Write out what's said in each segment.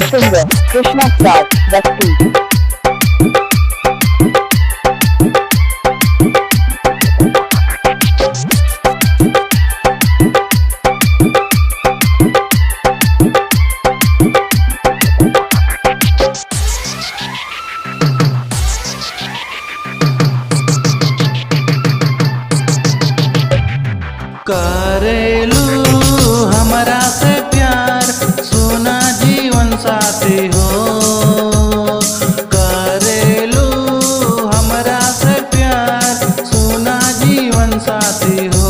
Singer Krishna Star Basti. करेलू हमरा से प्यार सोना जीवन साथी हो। करेलू हमरा से प्यार सोना जीवन साथी हो।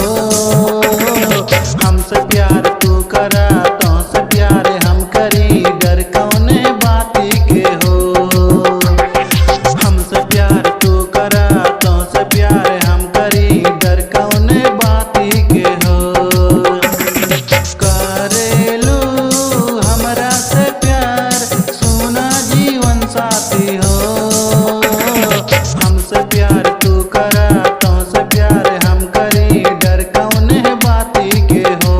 हमसे प्यार तू करा तो से प्यार हम करी डर कौने बाती के हो। हमसे प्यार तू करा तो से प्यार हम करी डर कौने बाती के हो। करेलू हमरा से प्यार सोना जीवन साथी हो। हमसे प्यार तू करा तो से प्यार हम करी डर कौने बाती के हो।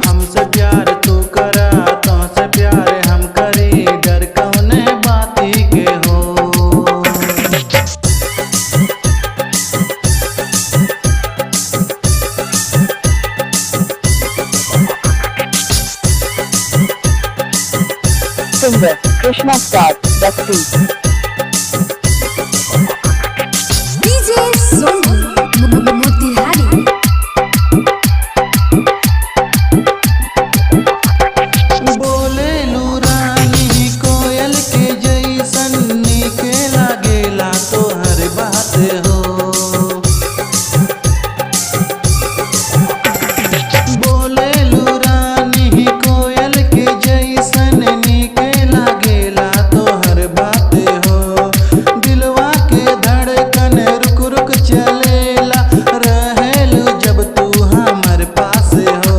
हमसे प्यार तू करा तो से प्यार हम करी डर कौने बाती के हो। Singer Krishna Star Basti. DJ Sonu Motihari. बोलेलू रानी कोयल के जैसन नीके लागेला तोहर बात हो। बोलेलू रानी कोयल के जैसन नीके लागेला तोहर बात हो। दिलवा के धड़कन रुक रुक चलेला रहेलू जब तू हमर पास हो।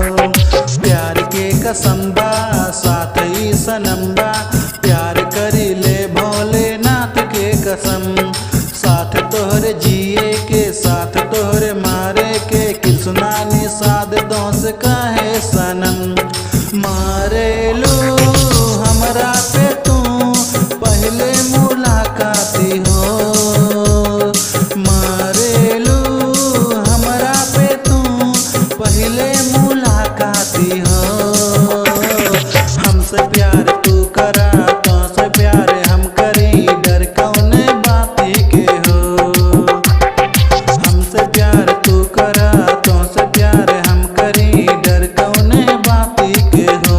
प्यार के कसम बा साथ ही सनम बा प्यार करी ले भोलेनाथ के कसम। साथ तोहरे जिए के साथ तोहरे मारे के किसना निषाद दोष कहे सनम। मारेलू हमरा पे तू पहले मुलाकाती हो। मारेलू हमरा पे तू पहले मुलाकाती हो। हमसे प्यार तू करा तो से प्यार हम करी डर कौने बाती के हो। हमसे प्यार तू करा तो से प्यार हम करी डर कौने बाती के हो।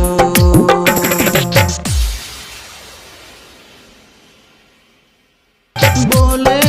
बोले